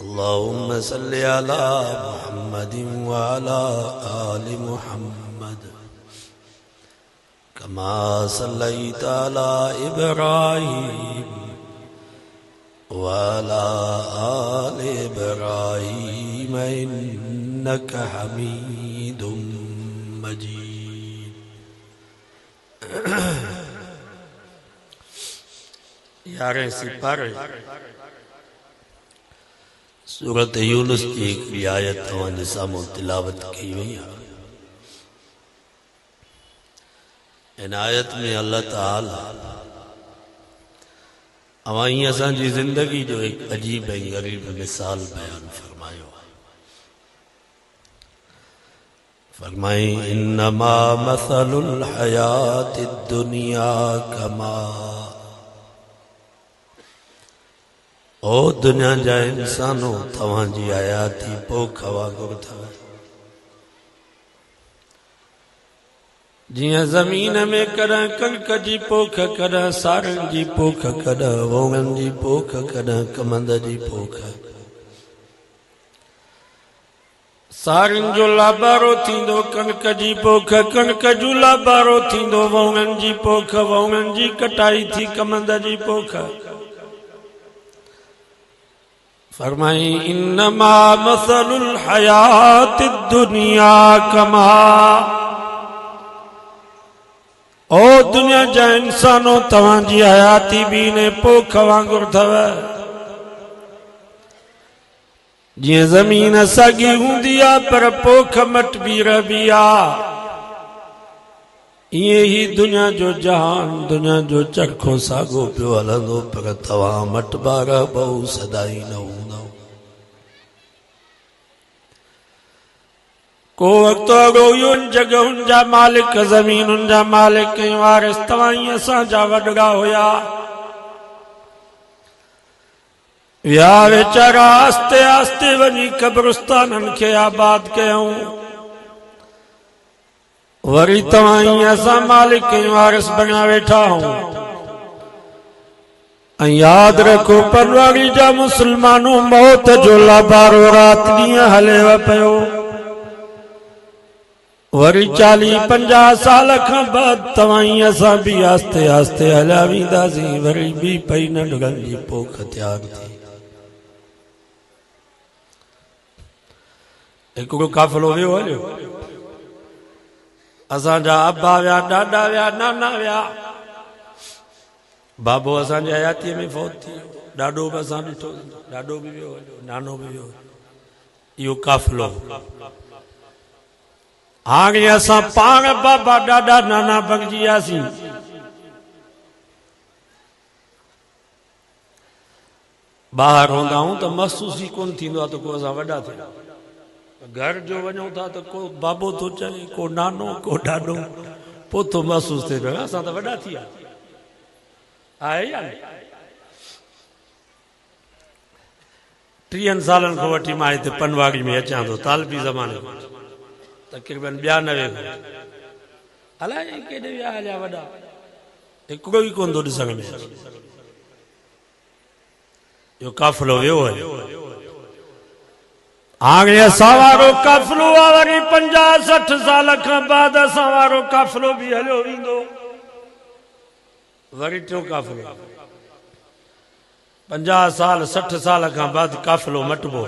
अल्लाहुम्मा सल्लि अला मुहम्मदिन व अला आलि मुहम्मद कमा सल्लैता अला इब्राहीम व अला आलि इब्राहीम इन्नका हमीदुम मजीद। यारें सिपारे सूरत यूनुस की एक आयत तव्हांजे साम्हूं तिलावत कई वई आहे। इन आयत में अल्लाह ताला अवां असांजी जिंदगी जो एक अजीब ऐं गरीब मिसाल बयान फरमायो आहे। फरमाई इन्नमा मसलुल हयातिद दुनिया कमा, ओ दुनिया जा इंसानों तव्हांजी हयाती पोख वांगुरु अथव। जियां ज़मीन में कॾहिं कणिक जी पोख, कॾहिं सारनि जी पोख, कॾहिं वोङनि जी पोख, कॾहिं कमंद जी पोख। सारनि जो लाबारो थींदो कणिक जी पोख, कणिक जो लाबारो थींदो वोङनि जी पोख, वोङनि जी कटाई थी कमंद जी पोख। फरमाई इन्नमा मसलुल हयातिद दुनिया कमा, ओ दुनिया जा इंसानों तव्हांजी हयाती भी ने पोख वांगुरु अथव। जियां ज़मीन साॻी हूंदी आ पर पोख मट भी रहबी आ, इएं ही दुनिया जो जहान, दुनिया जो चरखो साॻो पियो हलंदो पर तव्हां मट बार बहु सदाई न हूंदो। को वक्त अगो इन जगहुनि जा मालिक, ज़मीनुनि जा मालिक ऐं वारिस तव्हां ई असांजा वॾड़ा हुया। विया वीचारा आस्ते आस्ते वञी क़ब्रिस्ताननि खे आबाद कयऊं। वरी तव्हां ई असां मालिक ऐं वारिस बणिया वेठा आहियूं। ऐं यादि रखो परवारी जा मुसलमानों, मौत जो लाबारो रात ॾींहुं हलेव पियो। वरी 40-50 साल खां बाद तव्हां ई असां भी आस्ते आस्ते हलिया वेंदासीं। वरी भी पई नंढड़नि जी पोख त्याग थी। हिकिड़ो काफ़िलो वियो हलियो, असांजा अब्बा विया, ॾाॾा विया, नाना विया। बाबो असांजे हयातीअ में फौत थी वियो। ॾाॾो बि असां ॾिठो, ॾाॾो बि वियो हलियो, नानो बि वियो। इहो काफ़िलो। हाणे असां पाण बाबा ॾाॾा नाना बणिजी वियासीं। ॿाहिरि हूंदा आहियूं त महसूस ई कोन थींदो आहे त को असां वॾा थिया। घर जो वञूं था तो को बाबो तो चए, को नानो, को ॾाॾो, पोइ तो महसूस थिए पियो असां त वॾा थी विया। आहे या 30 सालनि खां वठी मां हिते पनवाड़ी में अचां थो, तालबी ज़माने में तक़रीबन 92 अलाए केॾे विया हलिया वॾा, हिकिड़ो ई कोन थो ॾिसण में। इहो काफ़िलो वियो आहे। हाणे असां वारो काफ़िलो आहे, वरी 50-60 साल खां बाद असां वारो काफ़िलो भी हलियो वेंदो। वरी टियों काफ़िलो 50-60 साल खां बाद काफ़िलो मटबो।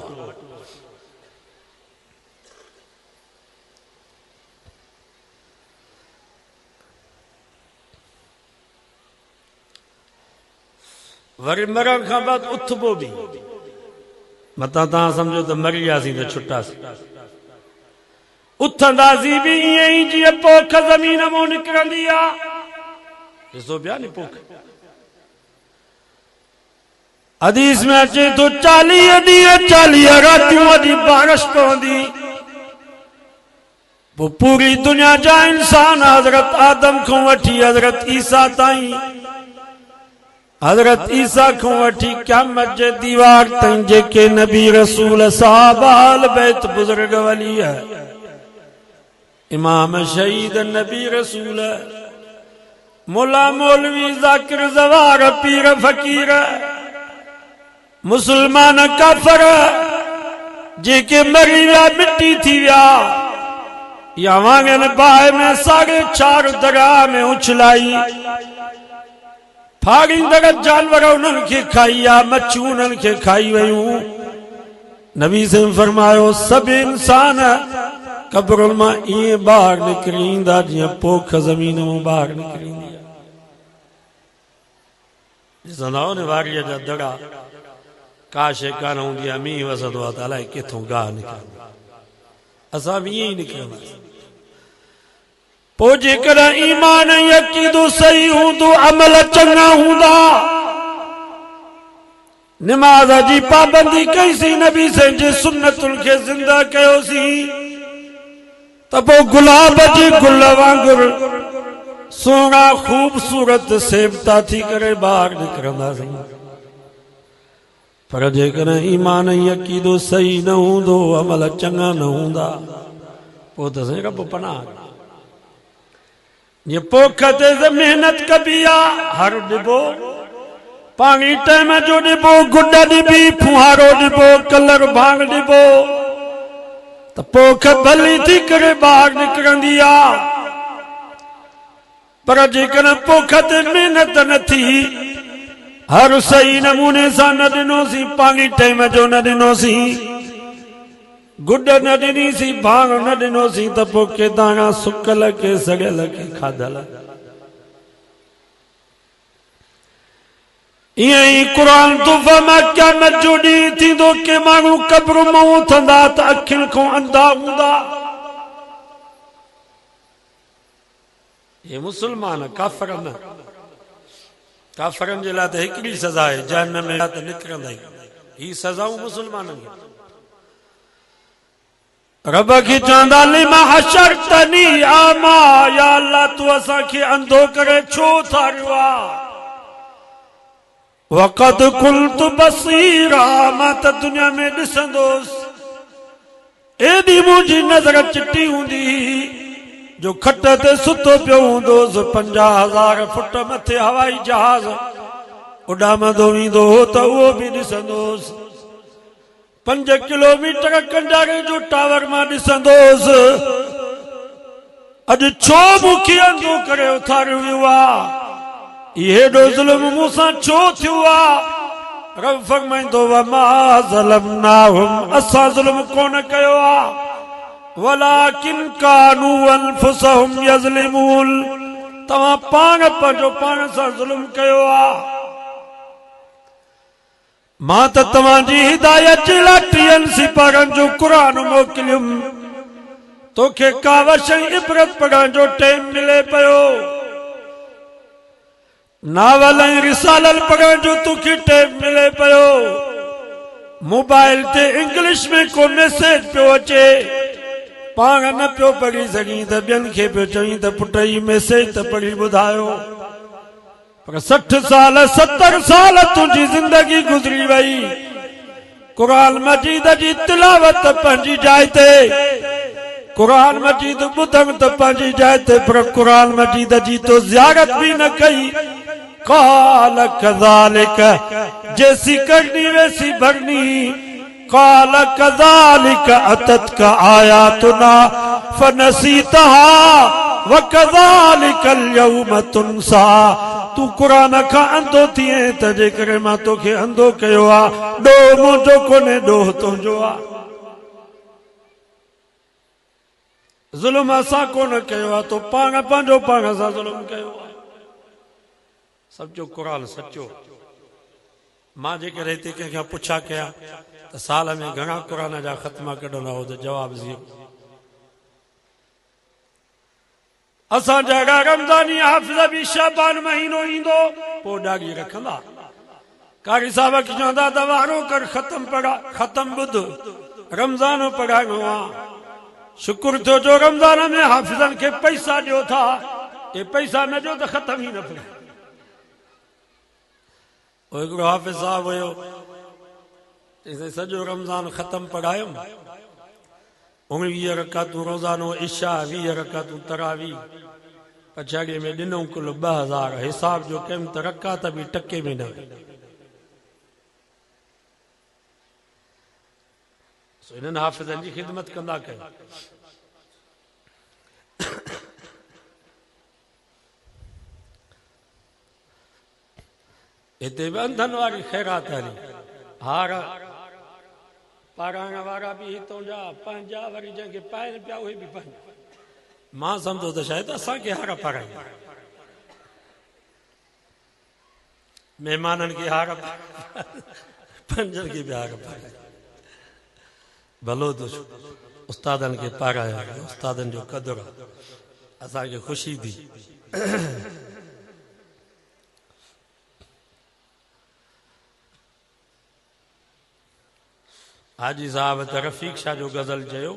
वरी मरण खां बाद उथबो भी। मता तव्हां सम्झो त मरी वियासीं त छुटासीं। उथंदासीं भी ईअं ई जीअं पोख ज़मीन मां निकिरंदी आहे। ॾिसो पिया नी पोख। हदीस में अचे तो 40 ॾींहं 40 रातियूं वॾी बारिश पवंदी। पोइ पूरी दुनिया जा इंसान हज़रत आदम खां वठी हज़रत ईसा ताईं, हज़रत ईसा को वठी क़यामत जे दीवार ताईं जेके नबी रसूल साहबा आल बैत बुजुर्ग वली है, इमाम शहीद नबी रसूल, मुला मौलवी जाकिर जवार पीर फकीर, मुसलमान काफर, जेके मरी विया मिट्टी थी विया या वांगन बाहि में 4.5 दरिया में उछलाई फाड़ींदड़ जानवर उन्हनि खे खाई या मच्छियूं उन्हनि खे खाई वयूं। नबी से फरमायो सब इंसान कब्र मां ईअं ॿाहिरि निकिरी ईंदा जीअं पोख ज़मीन मां ॿाहिरि निकिरी ईंदी आहे। ॾिसंदा न वारीअ जा दड़ा का शइ कान हूंदी आहे, मींहुं वसंदो आहे त अलाए किथां गाह निकिरंदी, असां बि ईअं ई निकिरंदासीं। पोइ जेकॾहिं ईमान ऐं अक़ीदो सही हूंदो, अमल चङा हूंदा, निमाज़ जी पाबंदी कईसीं, नबी साईं जे सुन्नतुनि खे ज़िंदा कयोसीं, त पोइ गुलाब जे गुल वांगुरु सुहिणा ख़ूबसूरत सेवता थी करे ॿाहिरि निकिरंदासीं। पर जेकॾहिं ईमान ऐं अक़ीदो सही न हूंदो, अमल चङा न हूंदा, पोइ त साईं रब पनाह ये पोख ते मेहनत कबी आहे, हर ॾिबो पाणी टाइम जो ॾिबो, गुड ॾिबी, फुहारो ॾिबो, कलर भांग ॾिबो, त पोख भली थी करे ॿाहिरि निकिरंदी आहे। पर जेकॾहिं पोख ते महिनत न थी, हर सही नमूने सां न ॾिनोसीं, पाणी टाइम जो न ॾिनोसीं, गुड न ॾिनीसीं, भांग न ॾिनोसीं, त पोइ के दाणा सुकल के सड़ियल के खाधल। ईअं ई क़ुरान तूफ़ा मां क़यामत जो ॾींहुं थींदो के माण्हू क़ब्र मां उथंदा त अखियुनि खां अंधा हूंदा। ये मुसलमान काफ़िर न, काफ़िरनि जे लाइ त हिकिड़ी सज़ा आहे, जहन्नम में त निकिरंदा ई। ही सज़ाऊं मुसलमाननि खे। रब खे चवंदा लिमा हशरतनी आमा, या अल्लाह तूं असांखे अंधो करे छो थारियो आहे। वक़द कुंतु बसीरा, मां त दुनिया में ॾिसंदोसि, एॾी मुंहिंजी नज़र चिटी हूंदी जो खट ते सुतो पियो हूंदोसि, 50,000 फुट मथे हवाई जहाज़ उॾामंदो वेंदो हो त उहो बि ॾिसंदोसि, 5 किलोमीटर कंडारे जो टावर मां ॾिसंदोसि। अॼु छो मूंखे अंधो करे उथारियो वियो आहे, हेॾो ज़ुल्म मूंसां छो थियो आहे। रब फरमाईंदो वमा ज़लमनाहुम, असां ज़ुल्म कोन कयो आहे, वलाकिन कानू अनफुसहुम यज़लिमून, तव्हां पाण पंहिंजो पाण सां ज़ुल्म कयो आहे। मां त तव्हांजी हिदायत जे लाइ 30 सिपारनि जो क़ुरान मोकिलियुमि, तोखे कावश ऐं इबरत पढ़ण जो टाइम मिले पियो, नावल ऐं रिसालल पढ़ण जो तोखे टाइम मिले पियो, मोबाइल ते इंग्लिश में को मैसेज पियो अचे, पाण न पियो पढ़ी सघीं त ॿियनि खे पियो चईं त पुट ही मैसेज त पढ़ी ॿुधायो। पर 60 साल 70 साल तुंहिंजी ज़िंदगी गुज़री वई, क़ुरान मजीद जी तिलावत पंहिंजी जाइ ते, क़ुरान मजीद ॿुधम त पंहिंजी जाइ ते, पर क़ुरान मजीद जी तो ज़ियारत बि न कई। काल कज़ालिक, जैसी करनी वैसी भरनी, काल कज़ालिक अततक आयातुना फनसीतहा वकज़ालिकल यौम तुनसा। तू क़ुरान खां अंधो थिए त जेकॾहिं मां तोखे अंधो कयो आहे, ॾोह मुंहिंजो कोन्हे, ॾोह तुंहिंजो आहे। ज़ुल्म असां कोन कयो आहे, तो पाण पंहिंजो पाण सां ज़ुल्म कयो आहे। सम्झो क़ुरान सचो। मां जेकॾहिं हिते कंहिंखां पुछा कया त साल में घणा क़ुरान जा ख़त्मा कढंदा हो, त जवाब ज़ीरो। असांजा रमज़ानी हाफ़िज़ बि शाबान महीनो ईंदो पोइ ॾाढी रखंदा, कारी साहब खे चवंदा त वारो कर ख़तम पढ़ा, ख़तम ॿुध, रमज़ान पढ़ाइणो आहे। शुक्र थियो जो रमज़ान में हाफ़िज़नि खे पैसा ॾियो था, ये पैसा न ॾियो त ख़तम ई न पढ़े। हिकिड़ो हाफ़िज़ साहब हुयो, सॼो रमज़ान ख़तम पढ़ायुमि, 19 रकातूं रोज़ानो इशा, 20 रकातूं तरावी, पछाड़ीअ में ॾिनऊं कुल 2000, हिसाब जो कयुमि त रकात बि टके में न। सो इन्हनि हाफ़िज़नि जी ख़िदमत कंदा कयो। हिते बि अंधनि वारी ख़ैरात हली, हार पाराइण वारा बि हितां जा पंहिंजा, वरी जंहिंखे पाइनि पिया उहे बि पंहिंजा। मां सम्झो त शायदि असांखे हार पाराईंदा, महिमाननि खे हार पंहिंजनि खे बि हार पाराए। भलो त उस्तादनि खे पारायो, उस्तादनि जो क़दुरु आहे, असांखे ख़ुशी थी। हाजी साहब त रफ़ीक शाह जो गज़ल चयो,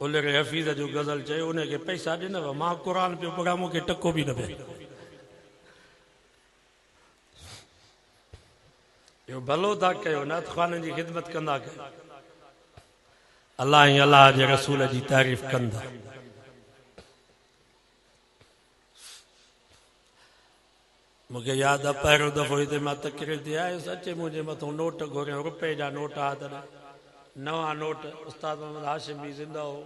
उलर हफ़ीज़ जो गज़ल चयो, उनखे पैसा ॾिनव, मां क़ुर पियो पढ़ां, मूंखे टको बि न पियो। इहो भलो था कयो, नात ख़्वाननि जी ख़िदमत कंदा कयो, अलाह ऐं अलाह जे रसूल जी तारीफ़ कंदा। मूंखे यादि आहे पहिरियों दफ़ो हिते मां तकरीर ते आयुसि, अचे मुंहिंजे मथां नोट घुरियो, रुपए जा नोट हाथ ॾे, नवां नोट। उस्ताद मोहम्मद हाशिम बि ज़िंदा हो,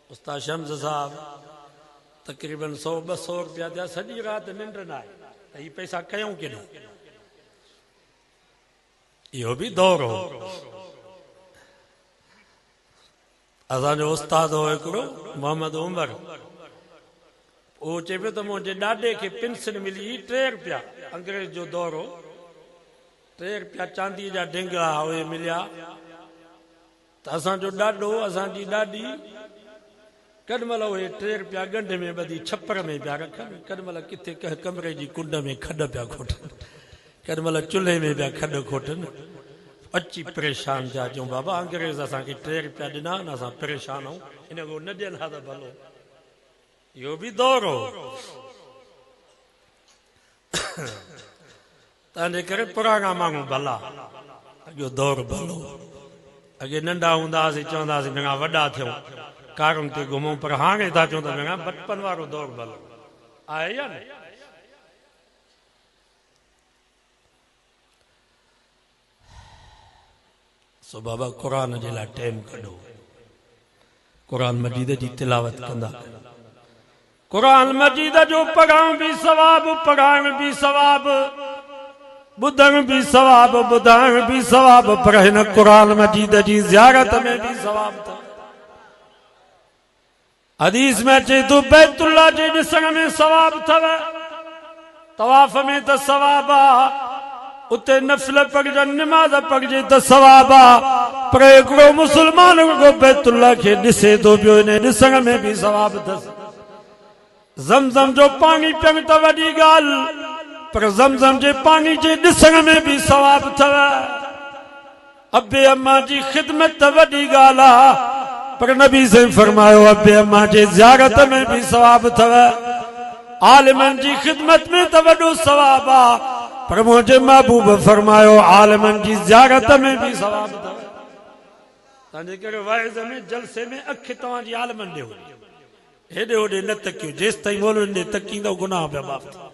उस्ताद शम्स साहब, तक़रीबन 100-200 रुपया थिया। सॼी राति निंड न आहे त हीअ पैसा कयूं केॾो। इहो बि दौर हो। असांजो उस्ताद हो हिकिड़ो मोहम्मद उमर, उहो चए पियो त मुंहिंजे ॾाॾे खे पेंशन मिली 3 रुपया, अंग्रेज जो दौर हो, 3 रुपया चांदीअ जा ढिंगरा उहे मिलिया। त असांजो ॾाॾो, असांजी ॾाॾी केॾी महिल उहे 3 रुपया ॻंढ में ॿधी छपर में पिया रखनि, केॾी महिल किथे कंहिं कमरे जी कुंड में खॾ पिया खोटनि, केॾी महिल चुल्हे में पिया खॾ खोटनि। अची परेशान थिया, चऊं बाबा अंग्रेज असांखे 3 रुपया ॾिना आहिनि, असां परेशान आहियूं, इन खां न ॾियनि हा त भलो। इहो बि दौर हो। तंहिंजे करे पुराणा माण्हू भला, अॻियो दौर भलो। अॻे नंढा हूंदा हुआसीं चवंदा हुआसीं चङा वॾा थियूं, कारुनि ते घुमूं, पर हाणे था चऊं त चङा बचपन वारो दौर भलो आहे या न? सो बाबा क़ुर जे लाइ टाइम कढो, क़ुर मजीद जी तिलावत कंदा। क़ुर मजीद जो पढ़ण बि सवाब, पढ़ाइण बि सवाब, ॿुधण बि सवाब, ॿुधाइण बि सवाब, पर हिन क़ुर मजीद जी ज़ियारत में बि सवाब अथव। हदीस में अचे थो बैतुल्लाह जे ॾिसण में सवाब अथव, तवाफ़ में त सवाब आहे, उते नफ़िल पढ़जनि, निमाज़ पढ़जे त सवाब आहे, पर हिकिड़ो मुस्लमान रुॻो बैतुल्लाह खे ॾिसे थो पियो, इन ॾिसण में बि सवाब अथसि। ज़मज़म जो पाणी पियण त वॾी ॻाल्हि, पर ज़मज़म जे पाणी जे ॾिसण में बि सवाब अथव। अबे अम्मा जी ख़िदमत त वॾी ॻाल्हि आहे, पर नबी से फरमायो अबे अम्मा जे ज़ियारत में बि सवाब अथव। आलिमनि जी ख़िदमत में त वॾो सवाब आहे, पर मुंहिंजे महबूब फरमायो आलिमनि जी ज़ियारत में बि सवाब अथव। तंहिंजे करे वाइज़ में जलसे में अखि तव्हांजी आलिमनि ॾे हुजे, हेॾे होॾे न तकियो, जेसि ताईं मौलवियुनि ॾे तकींदव गुनाह पिया माफ़ थींदा।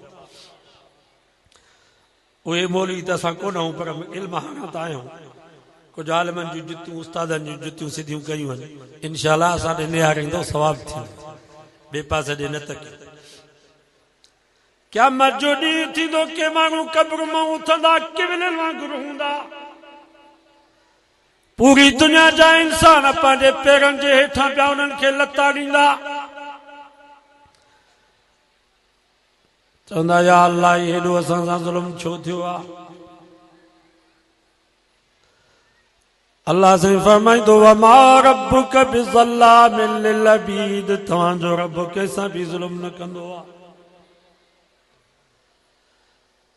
उहे मौलवी त असां कोन आहियूं, पर इल्म हाणे त आहियूं। कुझु आलिमनि जूं जुतियूं, उस्तादनि जूं जुतियूं सिधियूं कयूं आहिनि, इनशाअल्लाह असां ॾे निहारींदो, सवाब थींदो, ॿिए पासे ॾे न तकियो। क़यामत जो ॾींहुं थींदो, के माण्हू क़ब्र मां उथंदा किविलनि वांगुरु हूंदा। पूरी दुनिया जा इंसान पंहिंजे पेरनि जे हेठां पिया उन्हनि खे लताड़ींदा, चवंदा या अल्लाह हेॾो असां सां ज़ुल्म छो थियो आहे। अल्लाह से फरमाईंदो वमा रब्बुक बिज़ल्लामिल लिलअबीद, तव्हांजो रब कंहिंसां बि ज़ुल्म न कंदो आहे।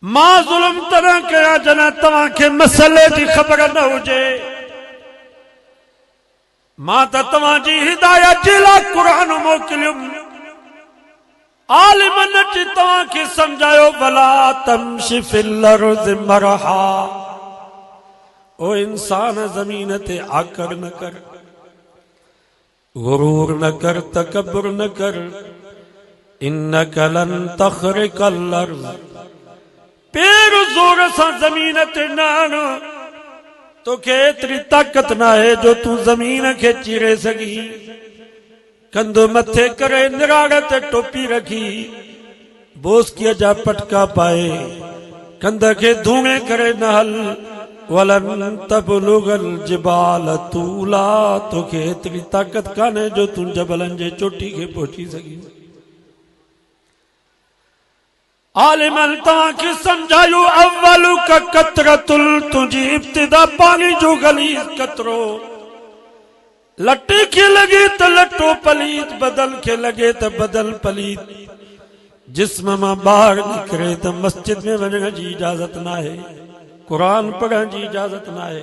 मां ज़ुल्म तॾहिं कयां जॾहिं तव्हांखे मसइले जी ख़बर न हुजे। मां त तव्हांजी हिदायत जे लाइ क़ुर मोकिलियुमि, आलिमनि अची तव्हांखे सम्झायो वला तमशी फिल अर्ज़ि मरहा, ओ इंसान ज़मीन ते आकर न कर, गुरूर न कर, तकब्बुर न कर, इन्नक लन तख़रिक़ल अर्ज़, पैर ज़ोर सां ज़मीन ते न आण, तोखे एतरी ताकत ना है जो तू जमीन के चीरे सगी। कंधो मथे करे निराड़ ते टोपी रखी, बोस्कीअ जा पटका पाए, कंध के धूणे करे नहल, वलन तबलुगल जिबाल तूला। तोखे एतरी ताकत काने जो तू जबलन जे चोटी के पहुंची सगी। आलिमन तव्हांखे समझायो अव्वलु का कतरतुल, तुंहिंजी इब्तिदा पानी जो गलीज़ कतरो। लटे के लगे तो लटो पलीत, बदल के लगे तो बदल पलीत। जिस्म मां बाहर निकरे तो मस्जिद में वञण जी इजाजत ना है, कुरान पढ़ण जी इजाजत ना है।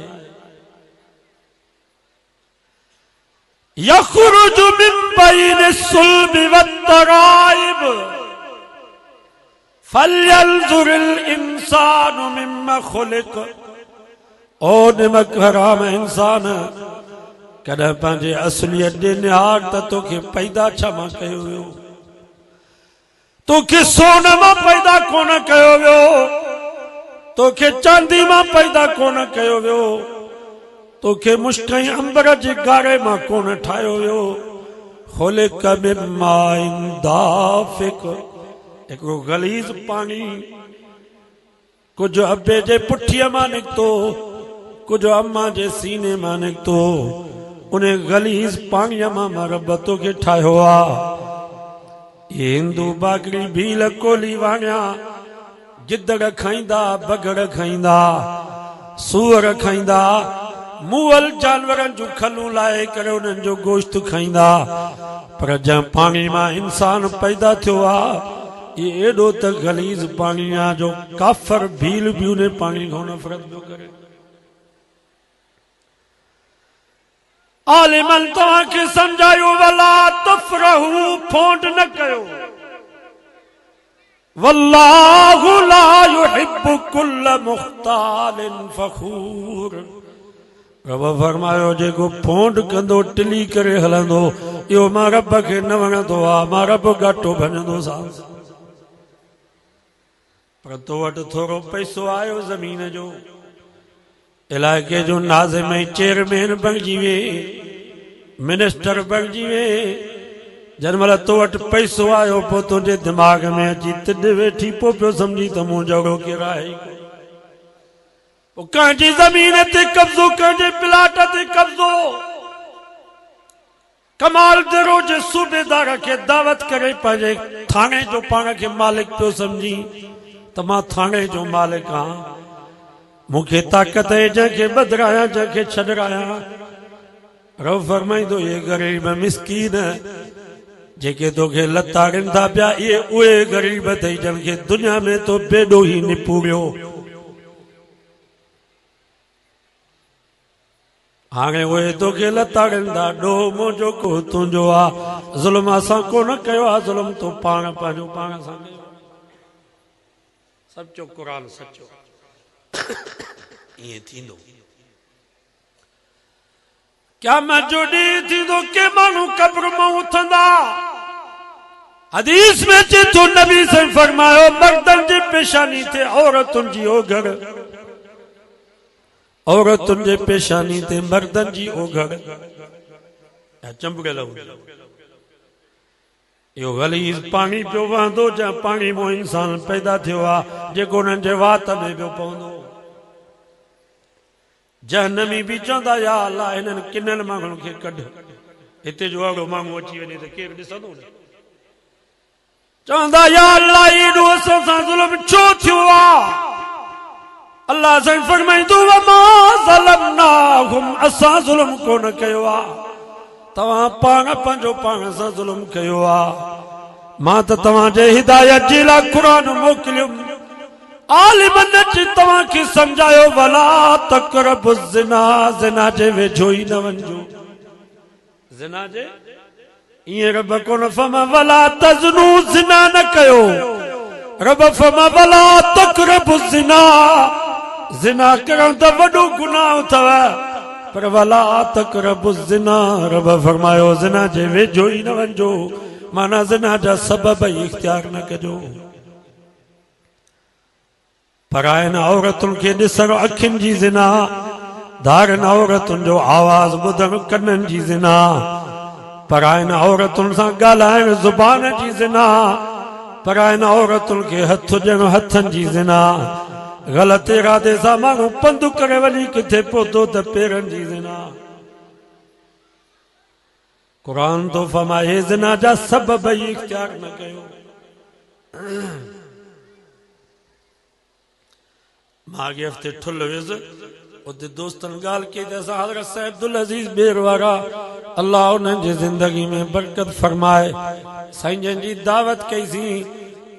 यखरुजु मिन बैनि सुल्बि वत्तराइब, फल्यंजुरिल इंसानु मिम्मा खुलिक। ओ निमक हराम इंसान, कॾहिं पंहिंजे असलियत ॾे निहार त तोखे पैदा छा मां कयो वियो। तोखे सोन मां पैदा कोन कयो वियो, तोखे चांदी मां पैदा कोन कयो वियो, तोखे मुश्कई अंबर जे गारे मां कोन ठाहियो वियो। खुलिक मिन माइन दाफिक, हिकिड़ो गलीज़ पानी कुछ अबे जे पुठीअ मां निकितो, कुछ अम्मा जे सीने मां निकितो। उन गलीज़ पाणीअ मां रब तोखे ठाहियो आ। हिंदू बागड़ी भील कोली वाणिया, गिदड़ खाईंदा, बगड़ खाईंदा, सूअर खाईंदा, मुअल जानवरनि जूं खलूं लाहे करे उन्हनि जो गोश्त खाईंदा। पर जंहिं पाणी मां इंसान पैदा थियो आ, ये एडो त गलीज़ पानी आ जो काफर भील भी उन्हें पानी को नफरत पियो करे। आलिमन तव्हांखे समझायो वला तफरहू, फोंड न कयो। वल्लाहु ला युहिब्बु कुल्ल मुख्तालिन फखूर। रब फरमायो जेको फोंड कंदो टिली करे हलंदो, इहो मां रब खे न वणंदो आ, मां रब घाटो भञंदो सा। पर तो वटि थोरो पैसो आयो ज़मीन जो, इलाइक़े जो नाज़िम चेयरमैन बणिजी वे, मिनिस्टर बणिजी वे। जंहिंमहिल तो वटि पैसो आयो, पोइ तुंहिंजे दिमाग़ में अची तिॾ वेठी, पोइ पियो सम्झी त मूं जहिड़ो केरु आहे। पोइ कंहिंजी ज़मीन ते कब्ज़ो, कंहिंजे प्लाट ते कब्ज़ो। कमाल दरो जे सूबेदार खे दावत करे पंहिंजे थाणे जो पाण खे मालिक पियो सम्झी त मां थाणे जो मालिक आहियां, मूंखे ताक़त है जंहिंखे बदिरायां, जंहिंखे छॾरायां। रब फरमाईंदो, ये गरीब मिसकीन जेके तोखे लताड़नि था पिया, इहे उहे गरीब अथई जंहिंखे दुनिया में तो बेडो ही निपूड़ियो। हाणे उहे तोखे लताड़नि था, ॾोह मुंहिंजो को तुंहिंजो आ। ज़ुल्म असां कोन कयो आहे, ज़ुल्म तो पाण पंहिंजो पाण सां कयो। सचो क़ुरान सचो ये थींदो। क़यामत जो ॾींहुं थींदो के माण्हू क़ब्र मां उथंदा। हदीस में चे तो नबी से फरमायो, मर्दन जी पेशानी ते औरतुनि जी ओघड़, औरतुनि जे पेशानी ते मर्दन जी ओघड़ चंबड़ियल हूंदी। इहो गलीज़ पाणी पियो वहंदो, जंहिं पाणी मां इंसान पैदा थियो आहे, जेको उन्हनि जे वात में पियो पवंदो। जहन्नमी भी चवंदा, या अल्लाह हिननि किननि माण्हुनि खे कढ। हिते जो अहिड़ो माण्हू अची वञे त केरु ॾिसंदो न। चवंदा, या अल्लाह एॾो असां सां ज़ुल्म छो थियो आहे। अल्लाह साईं फरमाईंदो, वमा ज़लमनाहुम, असां ज़ुल्म कोन कयो आहे, तव्हां पाण पंहिंजो पाण सां ज़ुल्म कयो आहे। मां त तव्हांजे हिदायत जे लाइ क़ुरान मोकिलियुमि। आलिमन अची तव्हांखे सम्झायो, वला तक़रबु ज़िना, ज़िना जे वेझो ई न वञिजो। ज़िना जे ईअं रब कोन फरमा वला तज़नू, ज़िना न कयो। रब फरमा वला तक़रबु ज़िना, ज़िना करण त वॾो गुनाह अथव, पर वला तक़रबु ज़िना, रब फरमायो ज़िना जे वेझो ई न वञिजो। माना ज़िना जा सबब ई इख्तियार न कजो। परायन औरतुनि खे ॾिसण, अखियुनि जी ज़िना, धारन औरतुनि जो आवाज़ ॿुधण कननि जी ज़िना, परायन औरतुनि सां ॻाल्हाइण ज़ुबान जी ज़िना, परायन औरतुनि खे हथ ॾियण हथनि जी ज़िना, ग़लति इरादे सां माण्हू पंधु करे वञी किथे पहुतो त पेरनि जी ज़िना। क़ुरान तो फरमाए ज़िना जा सबब ई इख्तियार न कयो। मां अॻे हफ़्ते ठुल वियुसि, उते दोस्तनि ॻाल्हि कई त असां हज़रत साहिब अब्दुल अज़ीज़ ॿेर वारा अल्लाह उन्हनि जी ज़िंदगी में बरकत फरमाए साईं जन जी दावत कईसीं।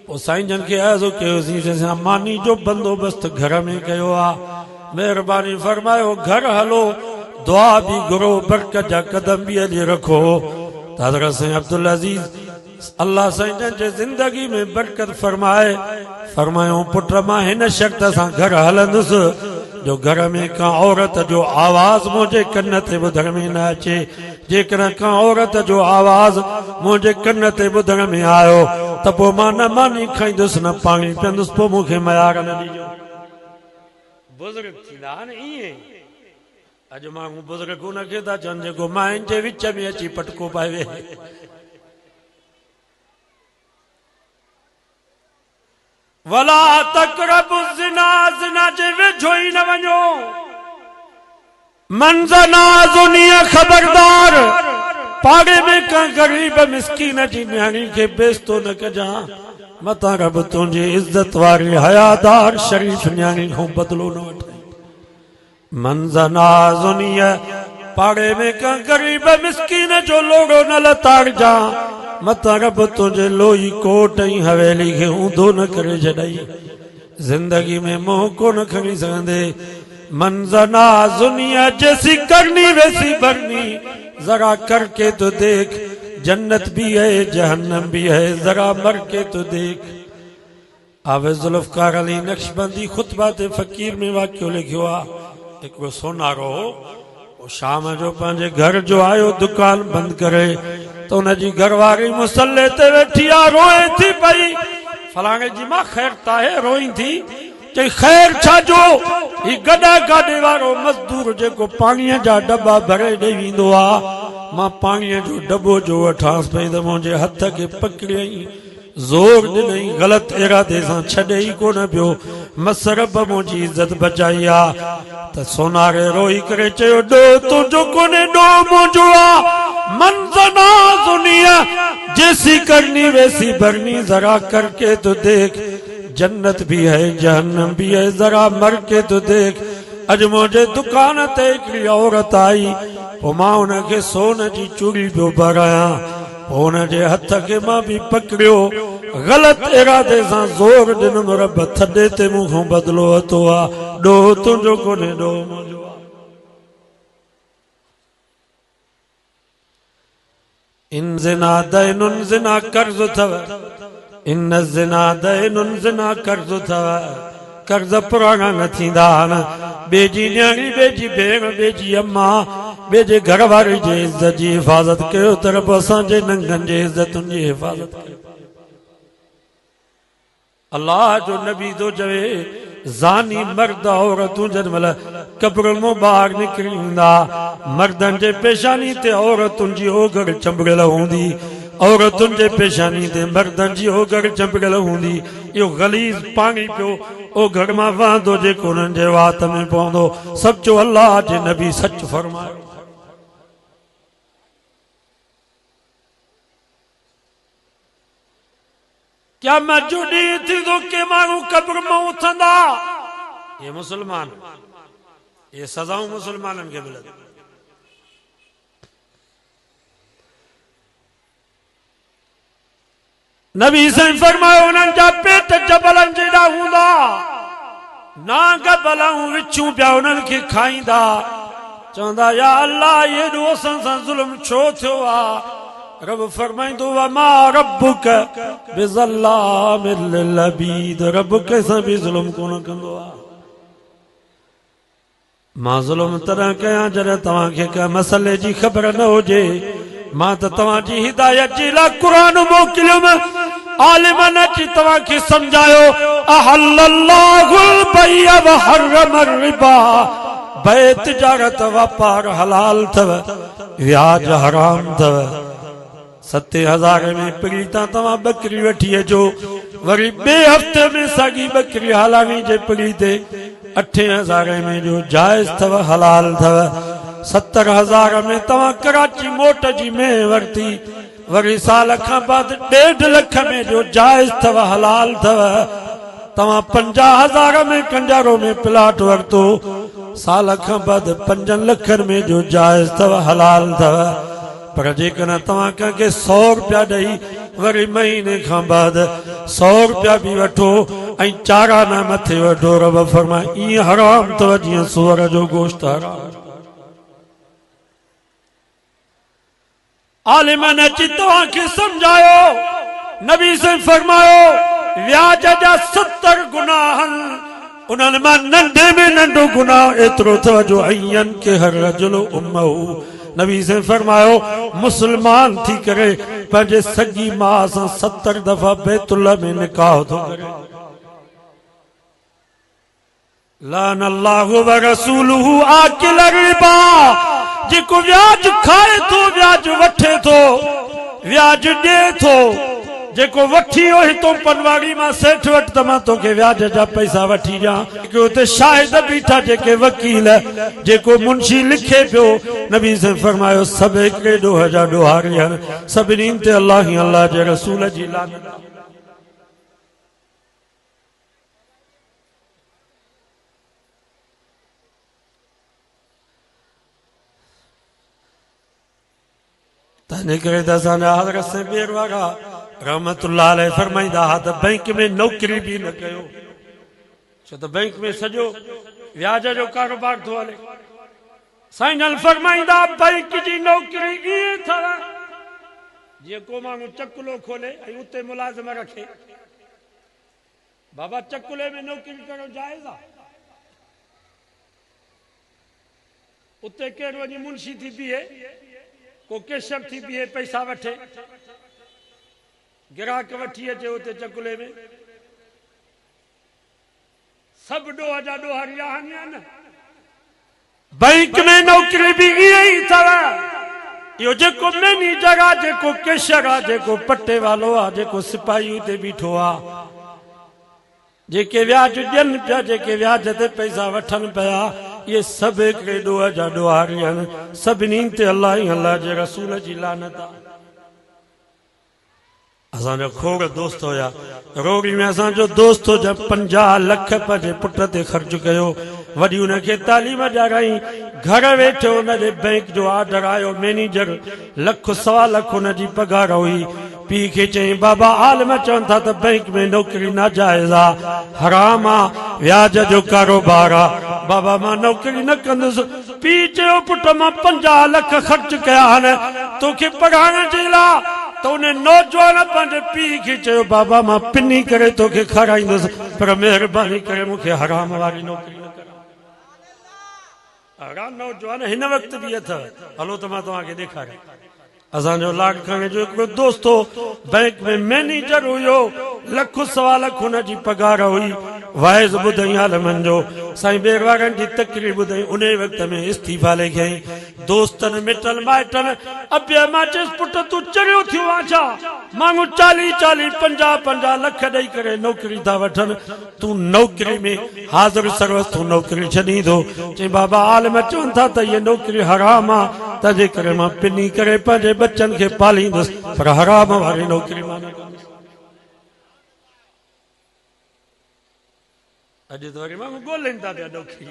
पोइ साईं जन खे अर्ज़ु कयोसीं असां मानी जो बंदोबस्त घर में कयो आहे, महिरबानी फरमायो घर हलो, दुआ भी घुरो, बरकत जा कदम भी अॼु रखो। त हज़रत साईं अब्दुल अज़ीज़ अल्लाह साईं जन जे ज़िंदगी में बरकत फरमाए फरमायो पुट मां हिन शर्त सां घर हलंदुसि जो घर में का औरत जो आवाज़ मुझे कन ते ॿुधण में न अचे। जेकॾहिं का औरत जो आवाज़ मुझे कन ते ॿुधण में आयो त पोइ मां न मानी खाईंदुसि न पाणी पीअंदुसि, पोइ मूंखे मयार न ॾिजो। बुज़ुर्ग थींदा न ईअं। अॼु माण्हू बुज़ुर्ग उनखे था चवनि जेको माइन जे विच में अची पटको पाए वेहे। वला तक़रबु ज़िना, ज़िना जे वेझो ई न वञो। मन ज़ना ज़ुनिया, खबरदार पाड़े में का गरीब मिस्कीन जी न्याणी खे बेस्तो न कजां। मतां रब तुंहिंजी इज़त वारी हयादार शरीफ न्याणी खां बदिलो न वठाई। मन ज़ना ज़ुनिया, पाड़े में का गरीब मिस्कीन जो लोड़ो न लताड़जा। मतां रब तुंहिंजे लोही कोट ऐं हवेली खे ऊंधो न करे छॾाई। जिंदगी में मोह कोन खणी सघंदे। मन ज़ना ज़ुनिया, जैसी करनी वैसी भरनी, जरा करके तो देख, जन्नत भी है जहन्नम भी है, जरा मर के तो देख। आवे ज़ुल्फ़कार अली नक्शबंदी खुतबात फ़कीर में वाक़ियो लिखियो आहे। हिकिड़ो सोनारो शाम जो पंहिंजे घर जो आयो दुकान बंदि करे त उनजी घरवारी मुसल्ले ते वेठी आहे, रोए थी पई। फलाणे जी मां ख़ैर ताहे, रोई थी। चई ख़ैर छा जो, ही गॾा गाॾे वारो मज़दूर जेको पाणीअ जा दॿा भरे ॾेई वेंदो आहे, मां पाणीअ जो दॿो जो वठांसि पई त मुंहिंजे हथ खे पकड़ियई, ज़ोर ॾिनई, ग़लति इरादे सां छॾे ई कोन पियो। मसरब मुंहिंजी इज़त बचाई आहे। त सोनारे रोई करे चयो ॾो तुंहिंजो कोन्हे, ॾो मुंहिंजो आहे। मन ज़ना ज़ुनिया, जैसी करनी वैसी भरनी, जरा करके तो देख, जन्नत भी है जहन्नम भी है, जरा मर के तो देख। अॼु मुंहिंजे दुकान ते हिकिड़ी औरत आई, पोइ मां उनखे सोन जी चूड़ी पियो भरायां, पोइ उनजे हथ खे मां बि पकड़ियो, ग़लति इरादे सां ज़ोर ॾिनुमि, रब थॾे ते मूंखां बदिलो वरितो आहे। ॾो तुंहिंजो कोन्हे, ॾो मुंहिंजो आहे। इन ज़िना दैनुन, ज़िना कर्ज़ अथव। इन ज़िना दैनुन, ज़िना कर्ज़ अथव। कर्ज़ पुराणा न थींदा आहिनि। ॿिए जी न्याणी, ॿिए जी भेण, ॿिए जी अम्मा, ॿिए जे घर वारे जी इज़त जी हिफ़ाज़त कयो त रब असांजे नंगनि जे इज़तुनि जी हिफ़ाज़त कयो। अल्लाह जो नबी तो चवे ज़ानी मर्द औरतूं जंहिं महिल कब्र मां ॿाहिरि निकिरी ईंदा, मर्दनि जे पेशानी ते औरतुनि जी ओघड़ चंबड़ियल हूंदी, औरतुनि जे पेशानी ते मर्दनि जी ओघड़ चंबड़ियल हूंदी। इहो गलीज़ पाणी पियो ओघड़ मां वहंदो जेको उन्हनि जे वात में पवंदो। सचो अल्लाह जे नबी सच फरमायो। क्या मजो ॾींहुं थींदो के माण्हू कब्र मां उथंदा। ये मुसलमान, ये सज़ाऊं मुसलमाननि खे मिलंदियूं। नबी साईं फरमायो उन्हनि जा पेट जबलनि जेॾा हूंदा, नांग बलाऊं विछूं पिया उन्हनि खे खाईंदा। चवंदा या अल्लाह एॾो असां सां ज़ुल्म छो थियो आहे। रब फरमाइंदो वमा रब्बुक बिज़ल्लामिल लिलअबीद, रब कंहिंसां बि ज़ुल्म कोन कंदो आहे। मां ज़ुल्म तॾहिं कयां जॾहिं तव्हांखे कंहिं मसइले जी ख़बर न हुजे। मां त तव्हांजी हिदायत जे लाइ क़ुरान मोकिलियुमि, आलिमनि अची तव्हांखे सम्झायो अहल्लल्लाहुल बैअ व हर्रमर रिबा, बे तिजारत वापार हलाल थव, व्याज हराम थव। 7,000 में पीड़ीता तव्हां बकरी वठी अचो, वरी बे हफ्ते में साॻी बकरी हलाणी जे पीड़ीते 8,000 में जो जायज़ थव, हलाल थव। 70,000 में तव्हां कराची मोट जी में वरती, वरी साल खां बाद 1.5 लाख में जो जायज़ थव, हलाल थव। तव्हां 50,000 में कंजारो में प्लाट वरतो, साल खां बाद 5 लाख में जो जायज़ थव, हलाल थव। पर जेकॾहिं तव्हां कंहिंखे 100 रुपया ॾेई वरी महीने खां बाद 100 रुपया बि वठो ऐं चाराना मथे वठो, रब फरमाए ईअं हराम अथव जीअं सूअर जो गोश्त हराम। आलिमन अची तव्हांखे सम्झायो, नबी से फरमायो व्याज जा 70 गुनाह उन्हनि मां नंढे में नंढो गुनाह एतिरो अथव जो अयन के हर रजुल उम्महू। नबी से फरमायो मुसलमान थी करे पंहिंजे सगी मां सां 70 दफ़ा बैतुल्लाह में निकाह थो करे। लान अल्लाहु व रसूलुहु आकिल रिबा, जेको व्याज खाए थो, व्याज वठे थो, व्याज ॾे थो, जेको वठी वियो हितो पनवाड़ी मां सेठ वटि त मां तोखे व्याज जा पैसा वठी ॾियां, जेके हुते शाहिद बीठा, जेके वकील, जेको मुंशी लिखे पियो, नबी से फरमायो सभु हिकिड़े ॾोह जा ॾोहारी आहिनि, सभिनी ते अल्लाह ई अल्लाह जे रसूल जी लानत। तंहिंजे करे त असांजा हज़रत से ॿेर वारा रहमतुल्लाह अलैह फरमाईंदा हा त बैंक में नौकरी बि न कयो, छो त बैंक में सॼो व्याज जो कारोबार थो हले। साईं जन फरमाईंदा बैंक जी नौकरी ईअं अथव जीअं को माण्हू चकुलो खोले ऐं उते मुलाज़िम रखे। बाबा चकुले में नौकरी करणु जाइज़ आहे? उते केरु वञी मुंशी थी बीहे, को केशव थी बीहे, पैसा वठे, गिराक वठी अचे उते चकुले में, सभु ॾोह जा ॾोहारी आहिनि या न? बैंक में नौकरी बि ईअं ई अथव। इहो जेको मैनेजर आहे, जेको केशर आहे, जेको पटे वालो आहे, जेको सिपाही उते बीठो आहे, जेके व्याज ॾियनि पिया, जेके व्याज ते पैसा वठनि पिया, ये सभु हिकिड़े ॾोह जा ॾोहारी आहिनि, सभिनी ते अल्लाह ई अल्लाह जे रसूल जी लानत आहे। असांजो खोड़ दोस्त हुया, रोगी में असांजो दोस्त हो, जब 50 लाख पंहिंजे पुट ते ख़र्च कयो, वॾी हुनखे तालीम ॾियाराई, घर वेठे हुनजे बैंक जो ऑर्डर आयो, मैनेजर 1,00,000 हुनजी पघार हुई। पीउ खे चई बाबा आलिम चवनि था त बैंक में नौकरी नाजाइज़ आहे, हराम आहे, व्याज जो कारोबार आहे, बाबा मां नौकरी न कंदुसि। पीउ चयो पुट मां 50 लाख ख़र्च कया आहिनि तोखे पढ़ाइण जे लाइ, त उन नौजवान पंहिंजे पीउ खे चयो बाबा मां पिनी करे तोखे खाराईंदुसि, पर महिरबानी करे मूंखे हराम वारी नौकरी न कर। अहिड़ा नौजवान हिन वक़्त बि अथव, हलो त मां तव्हांखे ॾेखारियां। असांजो लाड़काणे जो हिकिड़ो दोस्त हो, बैंक में मैनेजर हुयो, 1,00,000 हुनजी पघार हुई। वाइज़ ॿुधई आलमनि जो, साईं ॿेर वारनि जी तकलीफ़ ॿुधई, उन वक़्त में इस्तीफ़ा लिखियईं। दोस्तनि मिटनि माइटनि अॿे मां चयसि पुट तूं चरियो थियो आहे छा? माण्हू 40-40, 50-50 लाख ॾेई करे नौकरी था वठनि, तूं नौकरी में हाज़िर सर्वस तूं नौकरी छॾींदो? चई बाबा आलिम चवनि था त इहा नौकरी हराम आहे, तंहिंजे करे मां पिनी करे पंहिंजे बच्चनि खे पालींदुसि, पर हराम वारी नौकरी मां न कंदुसि। अॼु त वरी माण्हू ॻोल्हनि था पिया नौकरी।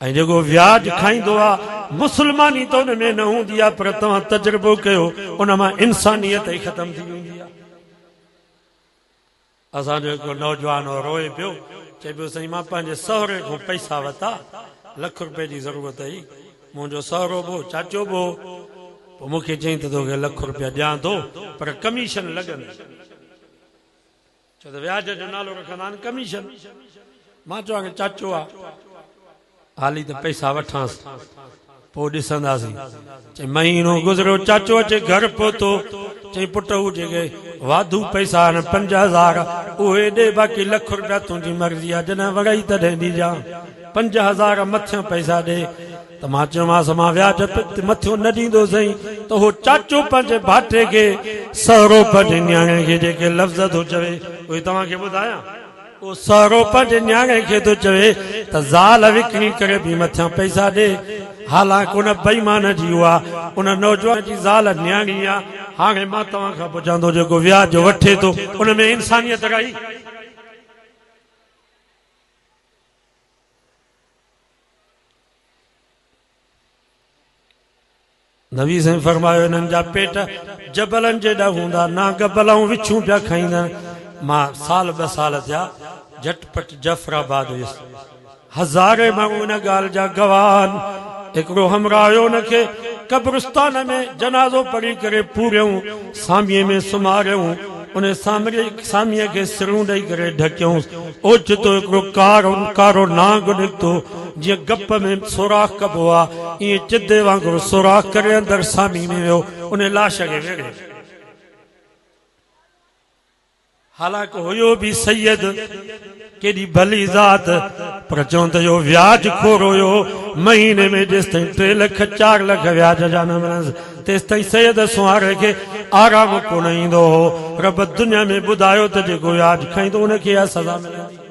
ऐं जेको व्याज खाईंदो आहे मुस्लमानी त हुन में न हूंदी आहे, पर तव्हां तजुर्बो कयो उन मां इंसानियत ई ख़तम थी वेंदी आहे। असांजो हिकिड़ो नौजवान रोए पियो, चए पियो साईं मां पंहिंजे सहुरे खां पैसा वरिता, ₹1,00,000 जी ज़रूरत हुई, मुंहिंजो सहुरो बि चाचो बि, पोइ मूंखे चई त तोखे ₹1,00,000 ॾियां थो, पर कमीशन लॻंदी, छो त व्याज जो नालो रखंदा आहिनि कमीशन। मां चवां चाचो आहे, हाली त पैसा वठांसि, पोइ ॾिसंदासीं। चई महीनो गुज़रियो, चाचो अचे घर पहुतो, चई पुट हू जेके वाधू पैसा 5,000 उहे ॾे बाक़ी लख रुपया तुंहिंजी मर्ज़ी आहे जॾहिं वड़ाई तॾहिं ॾिजां 5,000 मथियां पैसा ॾे त मां चयोमांसि मां व्याज मथियो न ॾींदो सही त हो चाचो पंहिंजे भाटे खे सहुरो पंहिंजे न्याणे खे जेके लफ़्ज़ थो चवे उहे तव्हांखे ॿुधायां वो सहुरो पंहिंजे न्याणे खे थो चवे त ज़ाल विकिणी करे बि मथियां पैसा ॾे हालांकि उन बेईमान जी उहा उन नौजवान जी ज़ाल न्याणी आहे हाणे मां तव्हां खां पुछां थो जेको व्याज वठे थो उन में इंसानियत रही नबी साईं फरमायो इन्हनि जा पेट जबलनि जेॾा हूंदा नाग बलाऊं विछूं पिया खाईंदा मां साल 2 साल थिया झटपट जफराबाद हुयुसि हज़ारे माण्हू इन ॻाल्हि जा गवाह हिकिड़ो हमरायो हुनखे कब्रिस्तान में जनाज़ो पढ़ी करे पूरियूं सामीअ में सुम्हारियूं उन सामीअ खे सिरूं ॾेई करे ढकियूं ओचितो हिकिड़ो कारो नांग निकितो जीअं गप में सुराख कबो आहे ईअं चिदे वांगुरु सुराख करे अंदरि सामी में वियो उन लाश खे वेड़े हालांकि हुयो बि सैयद केॾी भली ज़ात पर चवनि त इहो व्याज खोर हुयो महीने में जेसि ताईं 3 लख 4 लख व्याज जा न मिलंसि तेसि ताईं सैयद सुहारे खे आराम कोन ईंदो हो रब दुनिया में ॿुधायो त जेको व्याज खाईंदो उनखे इहा सज़ा मिलंदी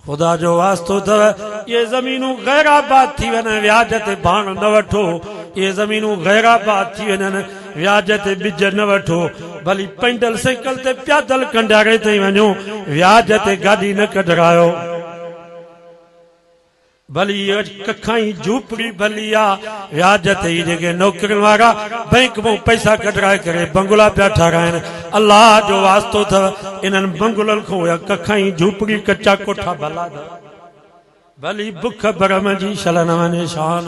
ख़ुदा जो वास्तो अथव ये ज़मीनूं गैराबाद थी वञनि व्याज ते भाण न वठो ये ज़मीनूं गैराबाद थी वञनि व्याज ते ॿिज न वठो भली पैंडल साइकिल ते पैदल कंडारे ताईं वञो व्याज ते गाॾी न कढरायो भली कखाई झूपड़ी भली आहे व्याज ते जेके नौकरियुनि वारा बैंक मां पैसा कढराए करे बंगला पिया ठाराइनि अलाह जो वास्तो अथव इन्हनि बंगलनि खां कखाई झूपड़ी कचा कोठा भला भली बुख भरम जी शल न वञे शान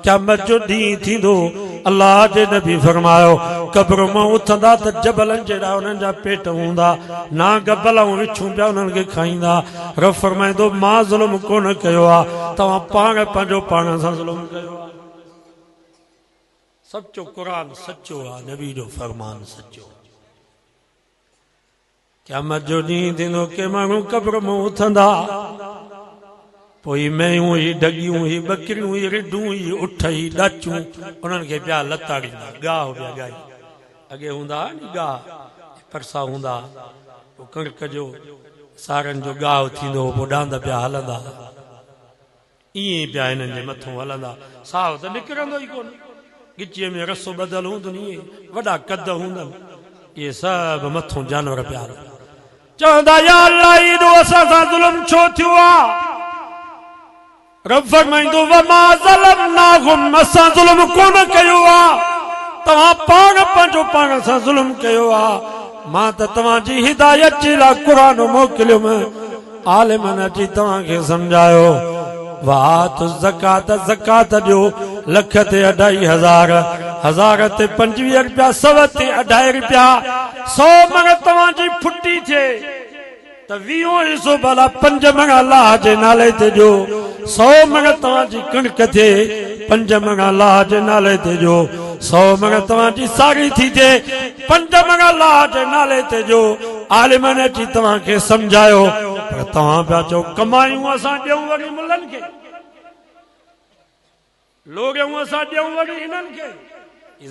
क़यामत जो ॾींहुं थींदो अलाह जे नबी फरमायो क़ब्र मां उथंदा त जबलनि जहिड़ा उन्हनि जा पेट हूंदा नाग बलाऊं विछूं पिया उन्हनि खे खाईंदा रब फरमाईंदो मां ज़ुल्म कोन कयो आहे तव्हां पाण पंहिंजो पाण सां ज़ुल्म कयो आहे सचो क़ुरान सचो आहे नबी जो फरमान सचो क़यामत जो ॾींहुं थींदो के माण्हू क़ब्र मां उथंदा पोइ मेयूं ही डगियूं ही बकरियूं ही रिढूं ही उठ ही ॾाचूं उन्हनि खे पिया लताड़ींदा गाह पिया ॻाई अॻे हूंदा नी गाह परसा हूंदा पोइ कणिक जो सारनि जो गाह थींदो पोइ डांद पिया हलंदा ईअं पिया हिननि जे मथां हलंदा साहु त निकिरंदो ई कोन गिचीअ में रसो ॿधल हूंदो नी वॾा कद हूंदनि इहे सभु मथां जानवर पिया हलनि चवंदा या अल्लाह एॾो असां सां ज़ुल्म छो थियो आहे रब फरमाईंदो वमा ज़लमनाहुम असां ज़ुल्म कोन कयो आहे तव्हां पाण पंहिंजो पाण सां ज़ुल्म कयो आहे मां त तव्हांजी हिदायत जे लाइ क़ुरान मोकिलियुमि आलिमनि अची तव्हांखे सम्झायो वात ज़कात ज़कात ॾियो लख ते 2,500 हज़ार ते 25 रुपया 100 ते 2.5 रुपया 100 मन तव्हांजी फुटी थिए त 20 हिसो भला 5 मन अलाह जे नाले ते ॾियो 100 मन तव्हांजी कणिक थिए 5 मन अलाह जे नाले ते ॾियो 100 मन तव्हांजी साड़ी थी थिए 5 मन अलाह जे नाले ते ॾियो आलिमनि अची तव्हांखे सम्झायो पर तव्हां पिया चओ कमायूं असां ॾियूं वरी मुलनि खे लोॻियूं असां ॾियूं वरी हिननि खे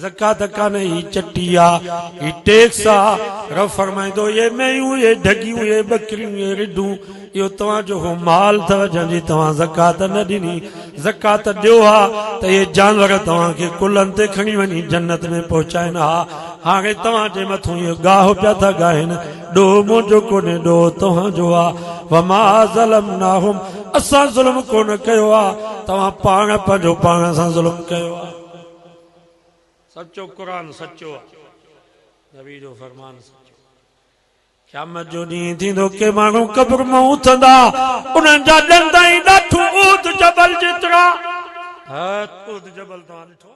ज़कात कान्हे ही चटी आहे ही टैक्स आहे रब फरमाईंदो ये मेयूं ये ढगियूं ये बकरियूं ये रिढूं इहो तव्हांजो हो माल अथव जंहिंजी तव्हां ज़कात न ॾिनी ज़कात ॾियो हा त इहे जानवर तव्हांखे कुलनि ते खणी वञी जन्नत में पहुचाइनि हा हाणे तव्हांजे मथां इहो गाह पिया था ॻाइनि ॾोह मुंहिंजो कोन्हे ॾोह तव्हांजो आहे वमा ज़लमनाहुम असां ज़ुल्म कोन कयो आहे तव्हां पाण पंहिंजो पाण सां ज़ुल्म कयो आहे सचो क़ुरान सचो आहे नबी जो फरमान सचो क़यामत जो ॾींहुं थींदो के माण्हू क़ब्र मां उथंदा उन्हनि जा ॾंद ई ॾाठूं ऊद जबल जेतिरा ऊद जबल तव्हां ॾिठो